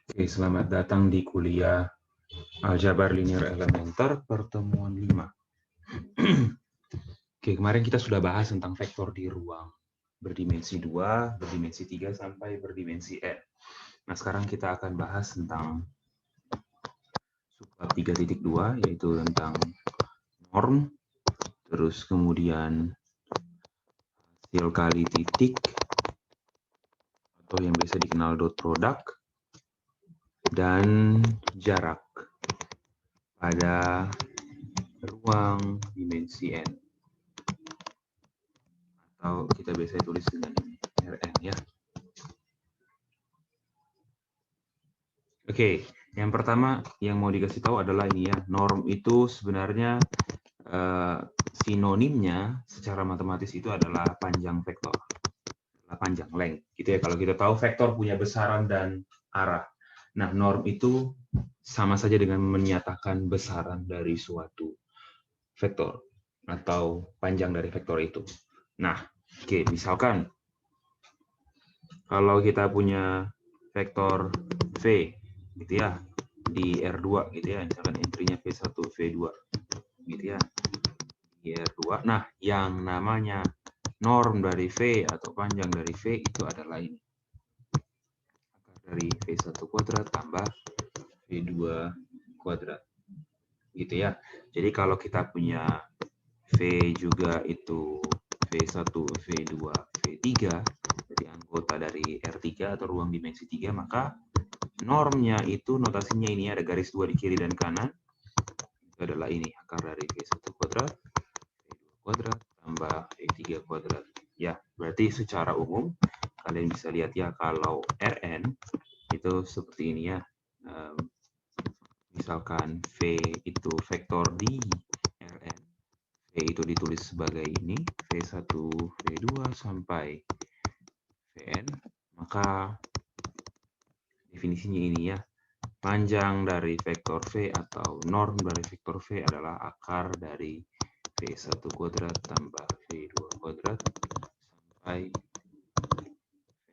Oke, selamat datang di kuliah Aljabar Linear Elementer pertemuan 5. Oke, kemarin kita sudah bahas tentang vektor di ruang berdimensi 2, berdimensi 3, sampai berdimensi n. Nah, sekarang kita akan bahas tentang subbab 3.2, yaitu tentang norm, terus kemudian hasil kali titik, atau yang biasa dikenal dot product, dan jarak pada ruang dimensi n, atau kita biasa tulis dengan Rn ya. Oke, yang pertama yang mau dikasih tahu adalah ini ya, norm itu sebenarnya sinonimnya secara matematis itu adalah panjang vektor, panjang length, gitu ya. Kalau kita tahu vektor punya besaran dan arah. Nah, norm itu sama saja dengan menyatakan besaran dari suatu vektor atau panjang dari vektor itu. Nah, oke, misalkan kalau kita punya vektor V gitu ya di R2 gitu ya, misalkan entry-nya V1, V2 gitu ya di R2. Nah, yang namanya norm dari V atau panjang dari V itu adalah ini, akar dari V1 kuadrat tambah V2 kuadrat gitu ya. Jadi kalau kita punya V juga itu V1, V2, V3 jadi anggota dari R3 atau ruang dimensi 3, maka normnya itu notasinya ini ada garis 2 di kiri dan kanan. Itu adalah ini, akar dari V1 kuadrat, V2 kuadrat, tambah V3 kuadrat. Ya, berarti secara umum kalian bisa lihat ya, kalau Rn itu seperti ini ya. Misalkan V itu vektor di Rn. V itu ditulis sebagai ini, V1, V2 sampai Vn. Maka definisinya ini ya. Panjang dari vektor V atau norm dari vektor V adalah akar dari V1 kuadrat tambah V2 kuadrat sampai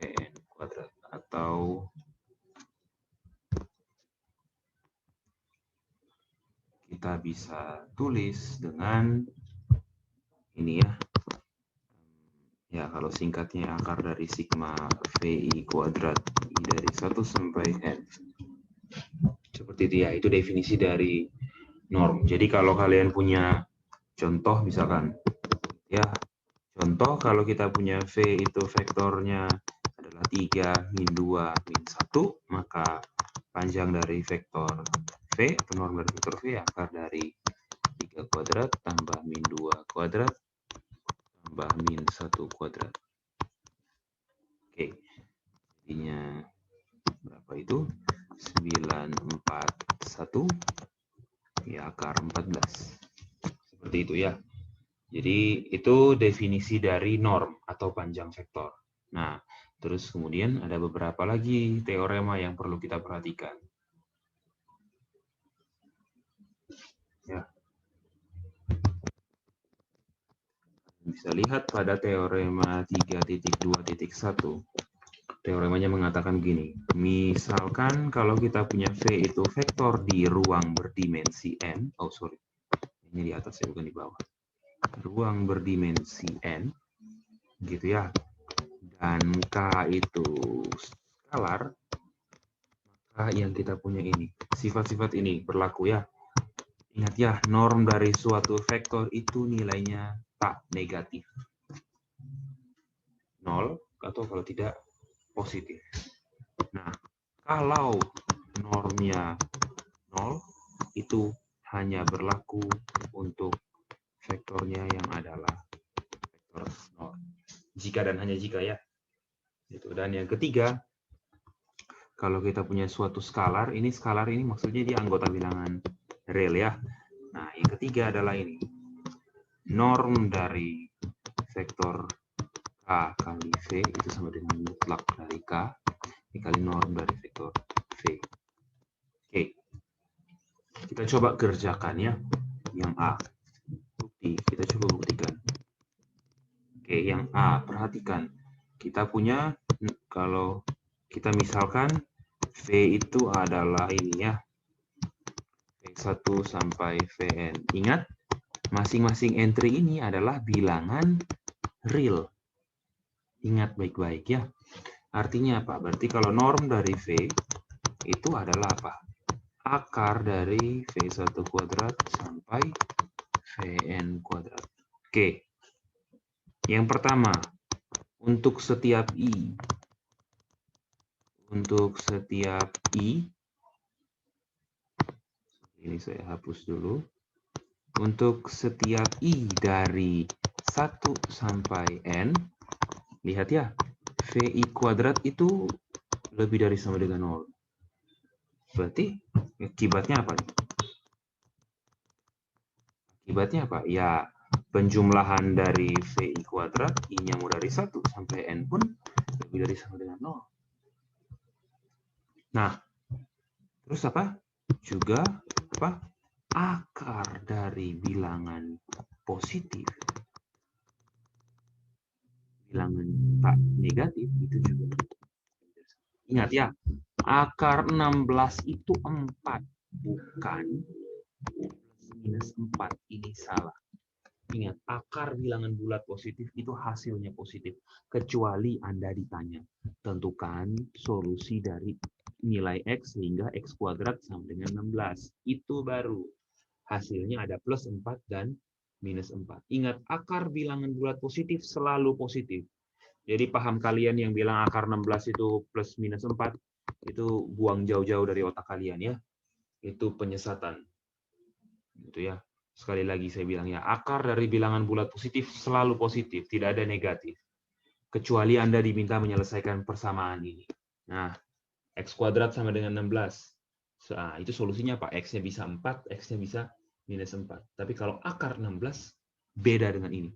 Vn kuadrat. Atau kita bisa tulis dengan ini ya. Ya, kalau singkatnya akar dari sigma VI kuadrat I dari 1 sampai N. Seperti itu ya, itu definisi dari norm. Jadi kalau kalian punya contoh misalkan, ya contoh kalau kita punya V itu vektornya adalah 3, min 2, min 1, maka panjang dari vektor V atau norm dari vektor V akar dari 3 kuadrat tambah min 2 kuadrat tambah min 1 kuadrat. Oke, jadinya berapa itu? 941 ya, akar 14. Seperti itu ya. Jadi itu definisi dari norm atau panjang vektor. Nah, terus kemudian ada beberapa lagi teorema yang perlu kita perhatikan. Ya. Bisa lihat pada teorema 3.2.1. Teoremanya mengatakan gini, misalkan kalau kita punya V itu vektor di ruang berdimensi N, ini di atas ya, bukan di bawah. Ruang berdimensi N, gitu ya, dan K itu skalar, maka yang kita punya ini, sifat-sifat ini berlaku ya. Ingat ya, norm dari suatu vektor itu nilainya tak negatif. 0, atau kalau tidak positif. Nah, kalau normnya 0, itu hanya berlaku untuk vektornya yang adalah vektor 0. Jika dan hanya jika ya. Dan yang ketiga, kalau kita punya suatu skalar ini maksudnya dia anggota bilangan real ya. Nah, yang ketiga adalah ini. Norm dari vektor K kali V itu sama dengan mutlak dari K dikali norm dari vektor V. Oke. Kita coba kerjakan ya. Yang A. Bukti, kita coba buktikan. Oke, yang A, perhatikan. Kita punya, kalau kita misalkan V itu adalah ini ya, V1 sampai Vn. Ingat, masing-masing entry ini adalah bilangan real. Ingat baik-baik ya. Artinya apa? Berarti kalau norm dari V itu adalah apa? Akar dari V1 kuadrat sampai Vn kuadrat. Oke. Yang pertama, untuk setiap I. Untuk setiap I, ini saya hapus dulu. Untuk setiap I dari 1 sampai N, lihat ya, VI kuadrat itu lebih dari sama dengan 0. Berarti akibatnya apa? Akibatnya apa? Ya, penjumlahan dari VI kuadrat, I-nya mau dari 1 sampai N pun lebih dari sama dengan 0. Nah, terus apa? Juga apa? Akar dari bilangan positif, bilangan tak negatif itu juga. Ingat ya, akar 16 itu 4, bukan plus minus 4. Ini salah. Ingat, akar bilangan bulat positif itu hasilnya positif. Kecuali Anda ditanya, tentukan solusi dari nilai X sehingga X kuadrat sama dengan 16. Itu baru hasilnya ada plus 4 dan minus 4. Ingat, akar bilangan bulat positif selalu positif. Jadi paham kalian yang bilang akar 16 itu plus minus 4, itu buang jauh-jauh dari otak kalian ya. Itu penyesatan. Gitu ya. Sekali lagi saya bilang ya, akar dari bilangan bulat positif selalu positif, tidak ada negatif. Kecuali Anda diminta menyelesaikan persamaan ini. Nah, X kuadrat sama dengan 16. Nah, itu solusinya apa? X-nya bisa 4, X-nya bisa minus 4. Tapi kalau akar 16, beda dengan ini.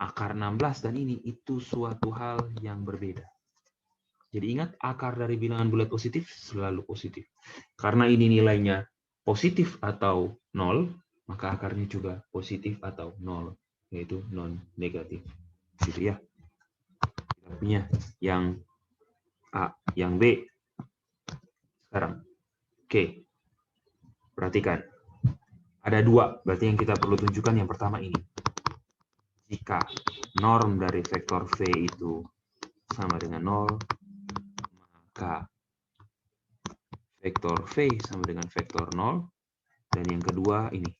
Akar 16 dan ini itu suatu hal yang berbeda. Jadi ingat, akar dari bilangan bulat positif selalu positif. Karena ini nilainya positif atau 0, maka akarnya juga positif atau 0, yaitu non-negatif. Gitu ya. Artinya yang A, yang B. Sekarang, oke. Perhatikan. Ada dua, berarti yang kita perlu tunjukkan yang pertama ini. Jika norm dari vektor V itu sama dengan 0, maka vektor V sama dengan vektor 0. Dan yang kedua ini.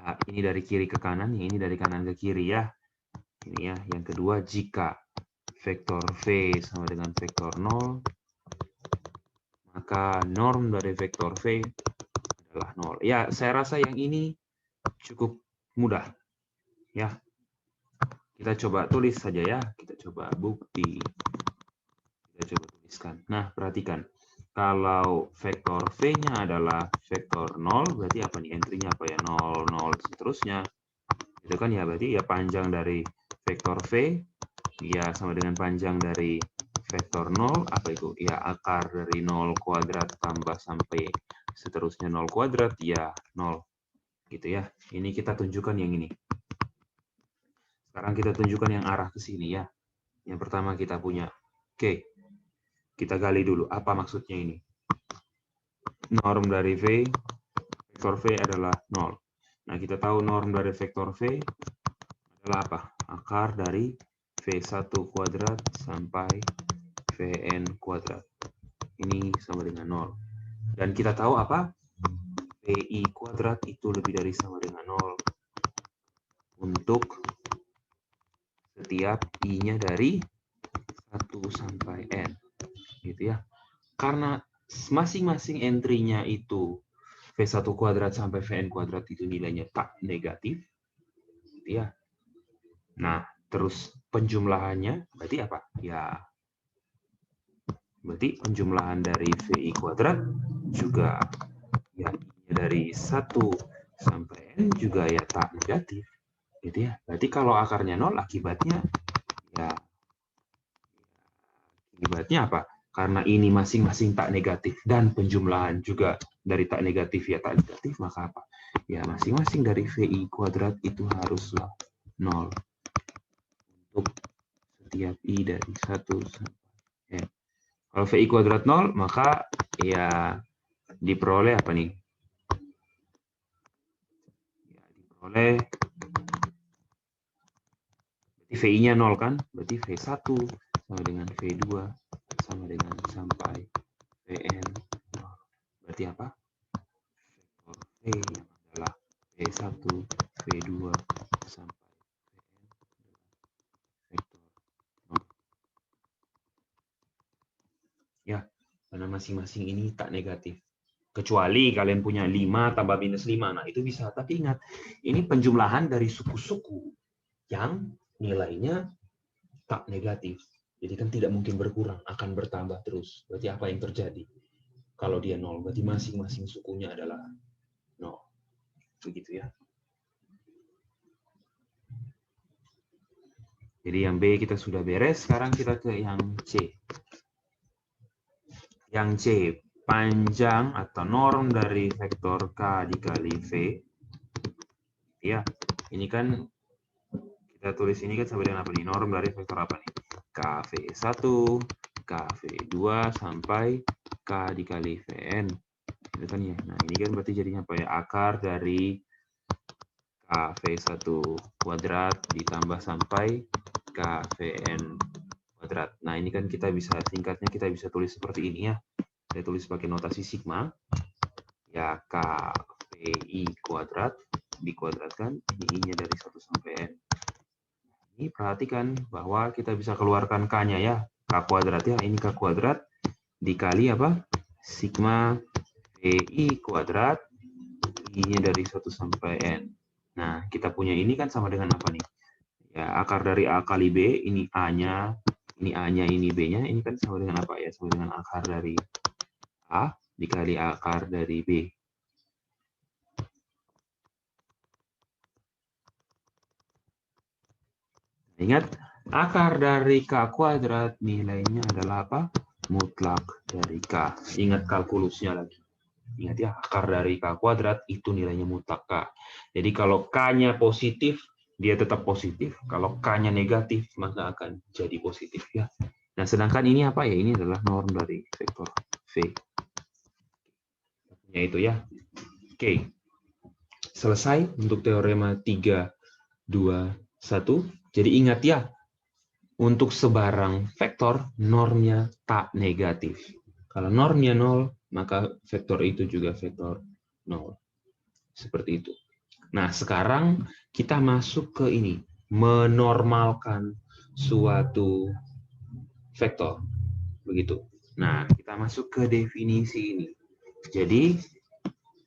Ini dari kiri ke kanan, ini dari kanan ke kiri ya. Ini ya, yang kedua jika vektor V sama dengan vektor 0, maka norm dari vektor V adalah 0. Ya, saya rasa yang ini cukup mudah. Ya. Kita coba tulis saja ya. Kita coba bukti. Kita coba tuliskan. Nah, perhatikan. Kalau vektor V-nya adalah vektor 0, berarti apa nih? Entry-nya apa ya? 0, 0, seterusnya. Itu kan ya, berarti ya panjang dari vektor V, ya sama dengan panjang dari vektor 0, apa itu? Ya akar dari 0 kuadrat tambah sampai seterusnya 0 kuadrat, ya 0. Gitu ya. Ini kita tunjukkan yang ini. Sekarang kita tunjukkan yang arah ke sini ya. Yang pertama kita punya. Oke. Kita gali dulu. Apa maksudnya ini? Norm dari V, vektor V adalah 0. Nah, kita tahu norm dari vektor V adalah apa? Akar dari V1 kuadrat sampai Vn kuadrat. Ini sama dengan 0. Dan kita tahu apa? VI kuadrat itu lebih dari sama dengan 0 untuk setiap I-nya dari 1 sampai N. Gitu ya. Karena masing-masing entry-nya itu V1 kuadrat sampai Vn kuadrat itu nilainya tak negatif. Gitu ya. Nah, terus penjumlahannya berarti apa? Ya, berarti penjumlahan dari VI kuadrat juga ya dari 1 sampai N juga ya tak negatif. Gitu ya. Berarti kalau akarnya 0 akibatnya ya apa? Karena ini masing-masing tak negatif dan penjumlahan juga dari tak negatif ya tak negatif, maka apa? Ya masing-masing dari VI kuadrat itu haruslah 0 untuk setiap I dari 1 sampai N. Kalau VI kuadrat 0, maka ya diperoleh apa nih? Ya, diperoleh VI-nya 0 kan? Berarti V1 sama dengan V2 sama dengan sampai Vn. Berarti apa? Vektor V yang adalah V1, V2 sampai Vn vektor 0. Ya, karena masing-masing ini tak negatif. Kecuali kalian punya 5 tambah minus 5. Nah, itu bisa. Tapi ingat, ini penjumlahan dari suku-suku yang nilainya tak negatif. Jadi kan tidak mungkin berkurang, akan bertambah terus. Berarti apa yang terjadi? Kalau dia 0, berarti masing-masing sukunya adalah 0. Begitu ya. Jadi yang B kita sudah beres, sekarang kita ke yang C. Yang C, panjang atau norm dari vektor K dikali V. Ya, ini kan kita tulis ini kan sama dengan apa nih? Norm dari vektor apa nih? KV1, KV2 sampai K dikali Vn. Itu kan ya. Nah, ini kan berarti jadinya apa ya? Akar dari KV1 kuadrat ditambah sampai KVN kuadrat. Nah, ini kan kita bisa singkatnya kita bisa tulis seperti ini ya. Saya tulis pakai notasi sigma. Ya, KVI kuadrat dikuadratkan, ini I-nya dari 1 sampai N. Ini perhatikan bahwa kita bisa keluarkan K-nya ya. K kuadrat ya, ini K kuadrat dikali apa? Sigma VI kuadrat, I-nya dari 1 sampai N. Nah, kita punya ini kan sama dengan apa nih? Ya, akar dari A kali B, ini A-nya, ini B-nya, ini kan sama dengan apa ya? Sama dengan akar dari A dikali akar dari B. Ingat, akar dari K kuadrat nilainya adalah apa? Mutlak dari K. Ingat kalkulusnya lagi. Ingat ya, akar dari K kuadrat itu nilainya mutlak K. Jadi kalau K-nya positif, dia tetap positif. Kalau K-nya negatif, maka akan jadi positif ya. Nah, sedangkan ini apa ya? Ini adalah norm dari vektor V. Ya itu ya. Oke. Selesai untuk teorema 3, 2, 1. Jadi ingat ya, untuk sebarang vektor, normnya tak negatif. Kalau normnya 0, maka vektor itu juga vektor 0. Seperti itu. Nah, sekarang kita masuk ke ini. Menormalkan suatu vektor. Begitu. Nah, kita masuk ke definisi ini. Jadi,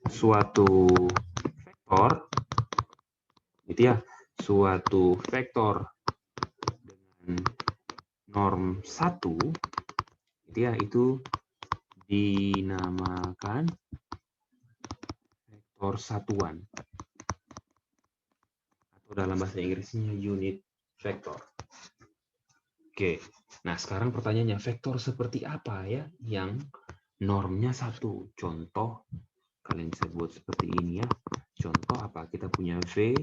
suatu vektor, gitu ya, suatu vektor dengan norm 1, gitu ya, itu dinamakan vektor satuan. Atau dalam bahasa Inggrisnya unit vektor. Oke, nah sekarang pertanyaannya, vektor seperti apa ya yang normnya 1? Contoh, kalian bisa buat seperti ini ya. Contoh apa? Kita punya V,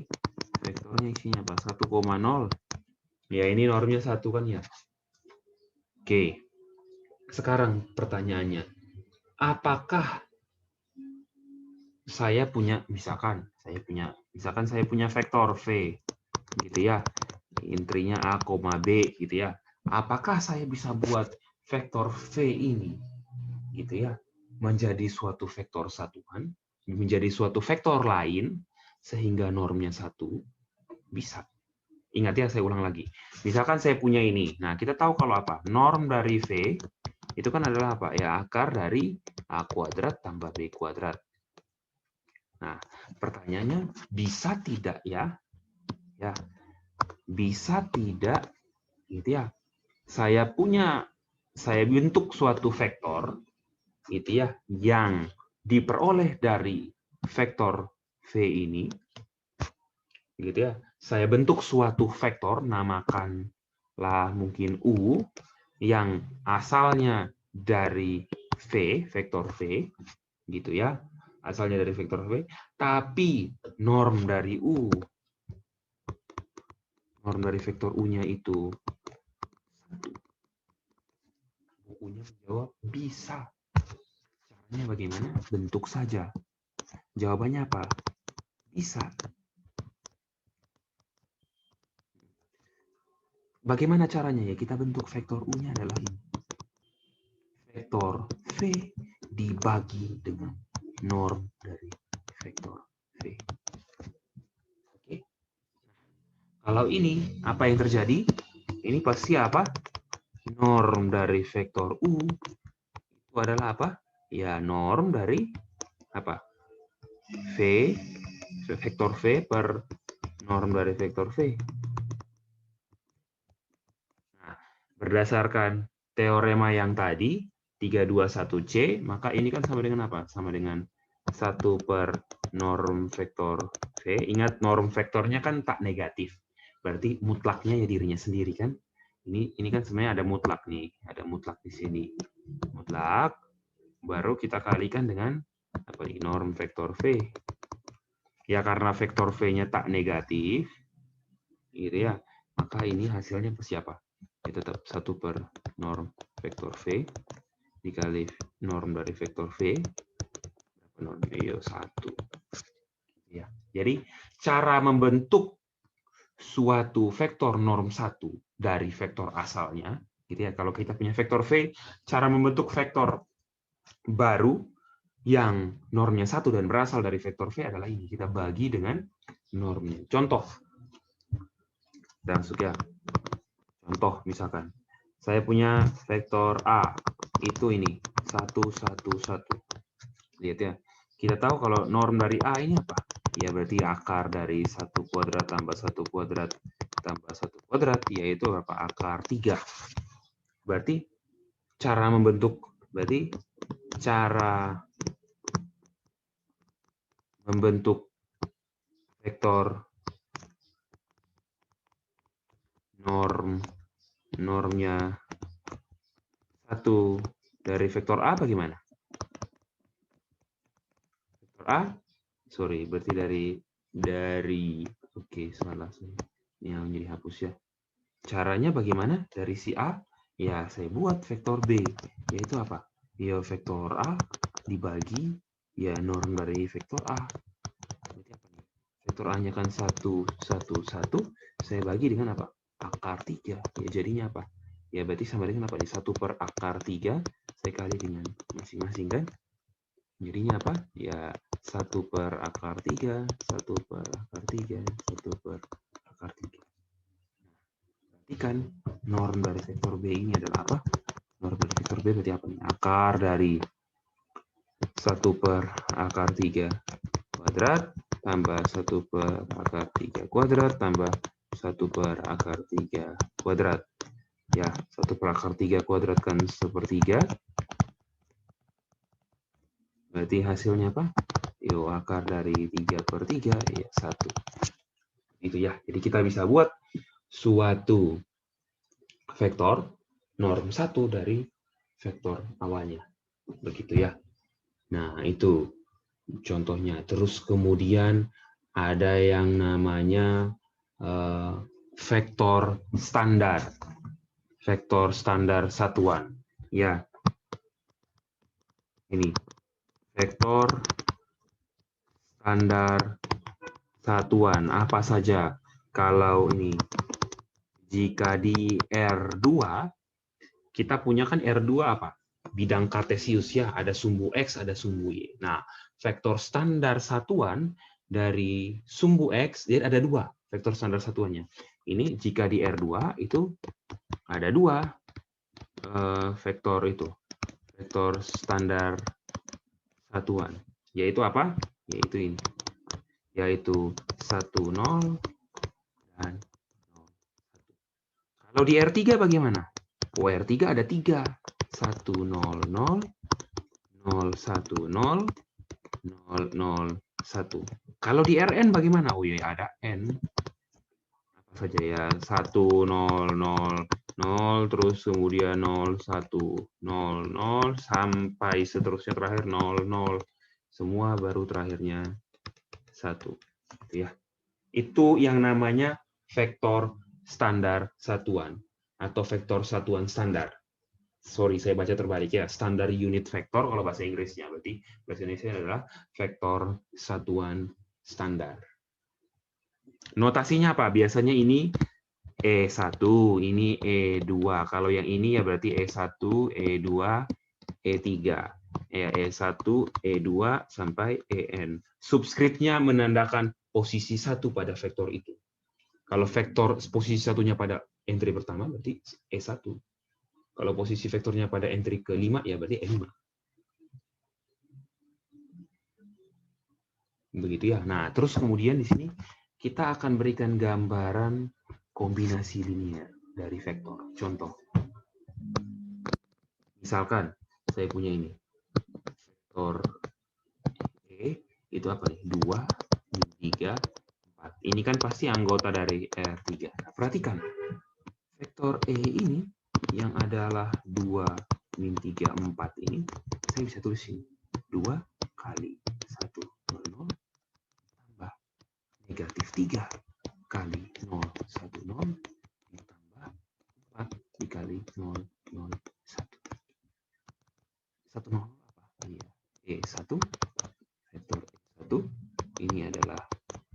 vektornya isinya apa? 1,0. Ya ini normnya 1 kan ya. Oke, sekarang pertanyaannya, apakah saya punya, misalkan saya punya vektor V, gitu ya, intrinya A, B, gitu ya. Apakah saya bisa buat vektor V ini, gitu ya, menjadi suatu vektor satuan, menjadi suatu vektor lain, sehingga normnya 1? Bisa. Ingat ya, saya ulang lagi. Misalkan saya punya ini. Nah, kita tahu kalau apa? Norm dari V itu kan adalah apa? Ya, akar dari A kuadrat tambah B kuadrat. Nah, pertanyaannya, bisa tidak ya? Ya, bisa tidak, gitu ya. Saya bentuk suatu vektor, gitu ya, yang diperoleh dari vektor V ini, gitu ya. Saya bentuk suatu vektor, namakanlah mungkin U, yang asalnya dari V, vektor V, gitu ya. Asalnya dari vektor V, tapi norm dari vektor U-nya itu 1. U-nya menjawab bisa. Caranya bagaimana? Bentuk saja. Jawabannya apa? Bisa. Bagaimana caranya ya? Kita bentuk vektor U-nya adalah ini. Vektor V dibagi dengan norm dari vektor V. Oke. Kalau ini, apa yang terjadi? Ini pasti apa? Norm dari vektor U itu adalah apa? Ya, norm dari apa? V, vektor V per norm dari vektor V. Nah, berdasarkan teorema yang tadi, 321C, maka ini kan sama dengan apa? Sama dengan 1 per norm vektor V. Ingat, norm vektornya kan tak negatif. Berarti mutlaknya ya dirinya sendiri kan? Ini kan sebenarnya ada mutlak nih. Ada mutlak di sini. Mutlak, baru kita kalikan dengan apa nih? Norm vektor V. Ya karena vektor V-nya tak negatif, gitu ya, maka ini hasilnya siapa? Ya tetap 1 per norm vektor V dikali norm dari vektor V, berapa normnya? Ya 1. Ya. Jadi cara membentuk suatu vektor norm 1 dari vektor asalnya, gitu ya. Kalau kita punya vektor V, cara membentuk vektor baru yang normnya 1 dan berasal dari vektor V adalah ini. Kita bagi dengan normnya. Contoh. Dan masuk ya. Contoh misalkan. Saya punya vektor A. Itu ini. 1, 1, 1. Lihat ya. Kita tahu kalau norm dari A ini apa? Ya berarti akar dari 1 kuadrat tambah 1 kuadrat tambah 1 kuadrat. Yaitu apa? Akar 3. Berarti cara membentuk. Berarti cara membentuk vektor normnya 1 dari vektor A bagaimana? Vektor A, sorry, berarti dari oke, salah yang jadi hapus ya. Caranya bagaimana? Dari si A, ya saya buat vektor B, yaitu apa? Ya vektor A dibagi ya norm dari vektor A. Berarti apa nih? Vektor A-nya kan 1, 1, 1, saya bagi dengan apa? Akar 3. Ya jadinya apa? Ya berarti sama dengan apa nih? 1 per akar 3, saya kali dengan masing-masing kan? Jadinya apa? Ya 1 per akar 3, 1 per akar 3, 1 per akar 3. Berarti kan norm dari vektor B ini adalah apa? Norm dari vektor B berarti apa nih? Akar dari 1 per akar 3 kuadrat tambah 1 per akar 3 kuadrat tambah 1 per akar 3 kuadrat. Ya, 1 per akar 3 kuadrat kan sepertiga. Berarti hasilnya apa? Yo, akar dari 3 per 3, ya 1. Itu ya. Jadi kita bisa buat suatu vektor norm 1 dari vektor awalnya. Begitu ya. Nah, itu contohnya. Terus kemudian ada yang namanya vektor standar. Vektor standar satuan. Ya. Ini. Vektor standar satuan. Apa saja? Kalau ini. Jika di R2, kita punya kan R2 apa? Bidang kartesius ya, ada sumbu X, ada sumbu Y. Nah, vektor standar satuan dari sumbu X, dia ada 2 vektor standar satuannya. Ini jika di R2 itu ada 2 vektor itu. Vektor standar satuan. Yaitu apa? Yaitu ini. Yaitu 1, 0, dan 0, 1. Kalau di R3 bagaimana? Oh, R3 ada 3. 1, 0, 0, 0, 1, 0, 0, 0, 1. Kalau di Rn bagaimana? Oh iya, ada N. Apa saja ya? 1, 0, 0, 0, terus kemudian 0, 1, 0, 0, sampai seterusnya terakhir 0, 0. Semua baru terakhirnya 1. Ya. Itu yang namanya vektor standar satuan atau vektor satuan standar. sorry saya baca terbalik ya, standar unit vektor kalau bahasa Inggrisnya, berarti bahasa Indonesia adalah vektor satuan standar. Notasinya apa? Biasanya ini E1, ini E2. Kalau yang ini ya berarti E1, E2, E3. Ya, E1, E2 sampai En. Subskripnya menandakan posisi satu pada vektor itu. Kalau vektor posisi satunya pada entry pertama berarti E1. Kalau posisi vektornya pada entry ke-5 ya berarti E5. Begitu ya. Nah, terus kemudian di sini kita akan berikan gambaran kombinasi linear dari vektor. Contoh. Misalkan saya punya ini. Vektor E itu apa nih? 2, 3, 4. Ini kan pasti anggota dari R3. Nah, perhatikan. Vektor E ini yang adalah 2, min 3, 4 ini, saya bisa tulis ini. 2 kali 1, 0, tambah negatif 3 kali 0, 1, 0, ditambah 4 dikali 0, 0, 1. 1, 0 apa? Iya. E1, vektor E1, ini adalah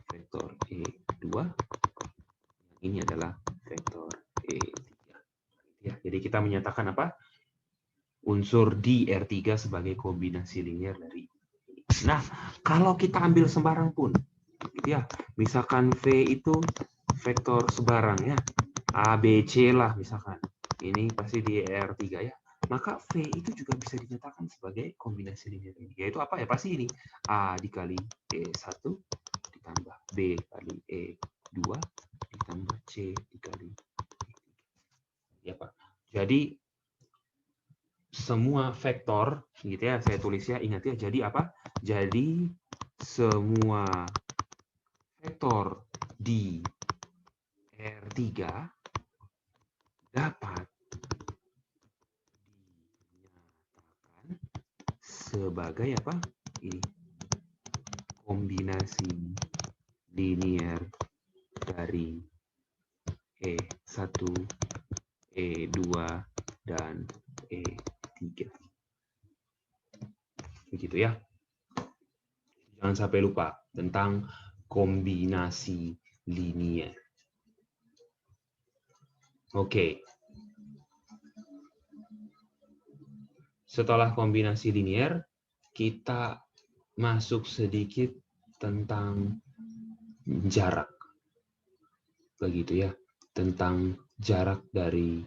vektor E2, ini adalah vektor E3. Ya, jadi kita menyatakan apa? Unsur di R3 sebagai kombinasi linear dari ini. Nah, kalau kita ambil sembarang pun, gitu ya, misalkan V itu vektor sebarang ya, A, B, C lah misalkan. Ini pasti di R3 ya. Maka V itu juga bisa dinyatakan sebagai kombinasi linear. Yaitu apa ya? Pasti ini. A dikali E1 ditambah B kali E2 ditambah C dikali E3. Ya, Pak. Jadi semua vektor gitu ya, saya tulis ya, ingat ya, jadi apa? Jadi semua vektor di R3 dapat dinyatakan sebagai apa? Ini kombinasi linear dari E1, E2 dan E3. Begitu ya. Jangan sampai lupa tentang kombinasi linear. Oke. Setelah kombinasi linear, kita masuk sedikit tentang jarak. Begitu ya. Tentang jarak dari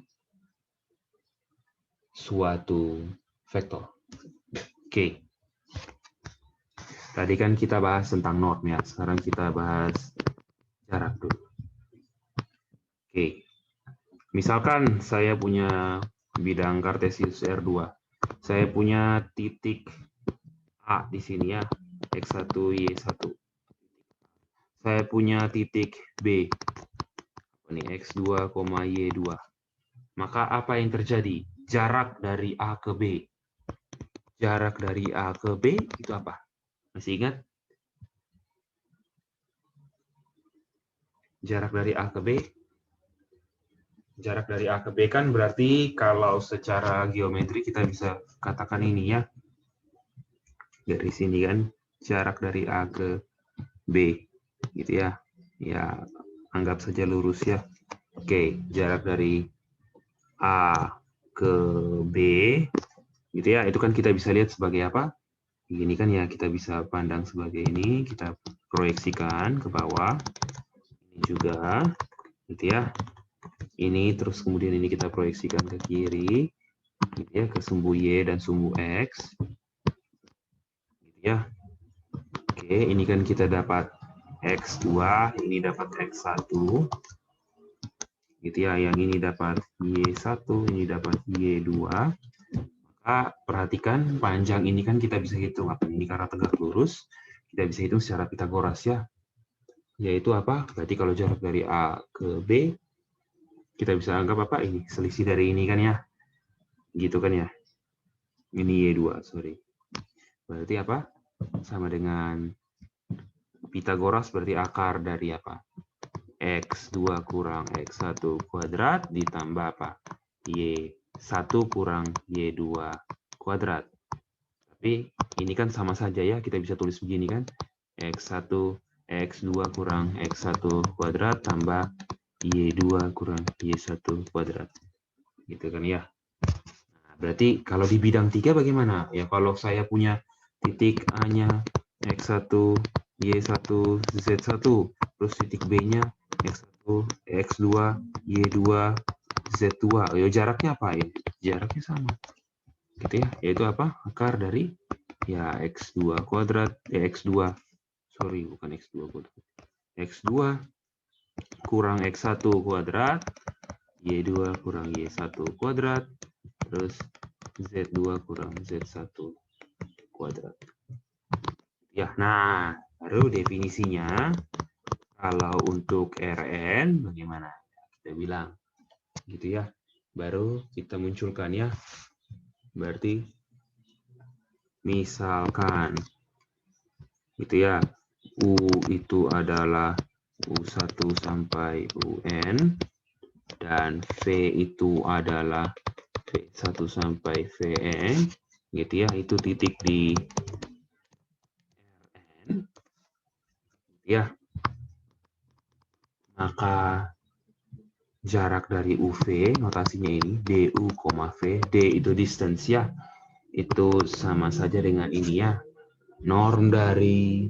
suatu vektor. Oke. Tadi kan kita bahas tentang norm ya. Sekarang kita bahas jarak dulu. Oke. Misalkan saya punya bidang kartesius R2. Saya punya titik A di sini ya. X1, Y1. Saya punya titik B. Ini X2, Y2. Maka apa yang terjadi? Jarak dari A ke B. Jarak dari A ke B itu apa? Masih ingat? Jarak dari A ke B? Jarak dari A ke B kan berarti kalau secara geometri kita bisa katakan ini ya. Dari sini kan jarak dari A ke B gitu ya. Ya, anggap saja lurus ya. Oke, jarak dari A ke B gitu ya. Itu kan kita bisa lihat sebagai apa? Ini kan ya kita bisa pandang sebagai ini, kita proyeksikan ke bawah. Ini juga gitu ya. Ini terus kemudian ini kita proyeksikan ke kiri, gitu ya, ke sumbu Y dan sumbu X, gitu ya. Oke, ini kan kita dapat X2, ini dapat X1, gitu ya. Yang ini dapat Y1, ini dapat Y2. Maka perhatikan panjang ini kan kita bisa hitung apa ini karena tegak lurus, kita bisa hitung secara Pitagoras ya. Yaitu apa? Berarti kalau jarak dari A ke B kita bisa anggap apa ini? Selisih dari ini kan ya. Gitu kan ya. Ini Y2, sorry. Berarti apa? Sama dengan Pitagoras berarti akar dari apa? X2 kurang X1 kuadrat ditambah apa? Y 1 kurang Y2 kuadrat. Tapi ini kan sama saja ya, kita bisa tulis begini kan. X1, X2 kurang X1 kuadrat tambah Y2 kurang Y1 kuadrat. Gitu kan ya. Nah, berarti kalau di bidang 3 bagaimana? Ya kalau saya punya titik A-nya X1, Y1, Z1, terus titik B-nya X1, X2, Y2, Z2. Ya, jaraknya apa ya? Jaraknya sama. Gitu ya, yaitu apa? Akar dari ya X2 kuadrat, X2, sorry bukan X2 kuadrat. X2 kurang X1 kuadrat, Y2 kurang Y1 kuadrat, terus Z2 kurang Z1 kuadrat. Ya, nah, baru definisinya. Kalau untuk Rn bagaimana? Kita bilang gitu ya. Baru kita munculkan ya. Berarti misalkan gitu ya. U itu adalah U1 sampai UN dan V itu adalah V1 sampai Vn gitu ya. Itu titik di Rn ya. Maka jarak dari UV, notasinya ini DU, V, D itu distance ya. Itu sama saja dengan ini ya. Norm dari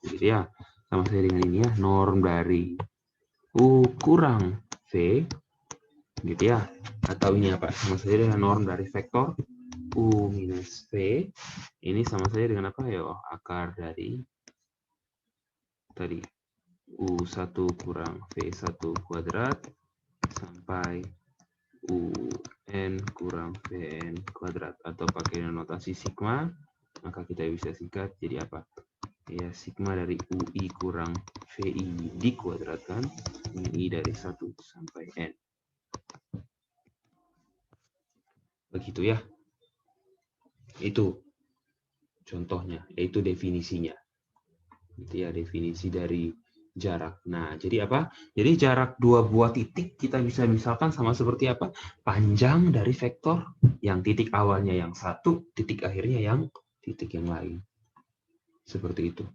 gitu ya. Sama saja dengan ini ya. Norm dari U kurang V gitu ya. Atau ini apa? Sama saja dengan norm dari vektor U minus V. Ini sama saja dengan apa ya? Akar dari tadi U1 kurang V1 kuadrat sampai UN kurang Vn kuadrat, atau pakai notasi sigma, maka kita bisa singkat jadi apa? Ya, sigma dari UI kurang VI dikuadratkan I dari 1 sampai N. Begitu ya. Itu contohnya, yaitu definisinya. Itu ya definisi dari jarak. Nah, jadi apa? Jadi jarak dua buah titik kita bisa misalkan sama seperti apa? Panjang dari vektor yang titik awalnya yang satu, titik akhirnya yang titik yang lain. Seperti itu.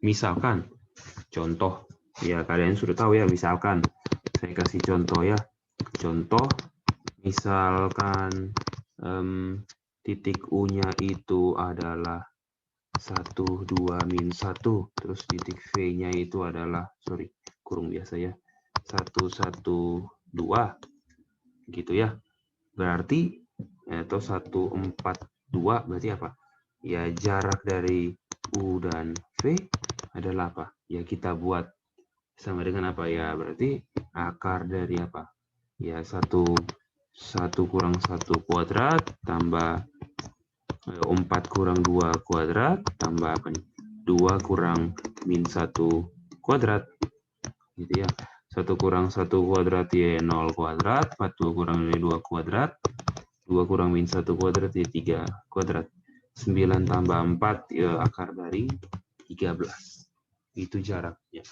Misalkan, contoh, ya kalian sudah tahu ya, misalkan, saya kasih contoh ya. Contoh, misalkan titik U-nya itu adalah 1, 2, min 1, terus titik V-nya itu adalah, sorry, kurung biasa ya, 1, 1, 2, gitu ya. Berarti, atau 1, 4, 2, berarti apa? Ya, jarak dari U dan V adalah apa? Ya, kita buat sama dengan apa ya? Berarti akar dari apa? Ya, 1 kurang 1 kuadrat tambah 4 kurang 2 kuadrat tambah apa nih? 2 kurang min 1 kuadrat. Gitu ya. 1 kurang 1 kuadrat ya 0 kuadrat, 4 kurang 2 kuadrat, 2 kurang min 1 kuadrat ya 3 kuadrat. 9 tambah 4 ya akar dari 13. Itu jaraknya.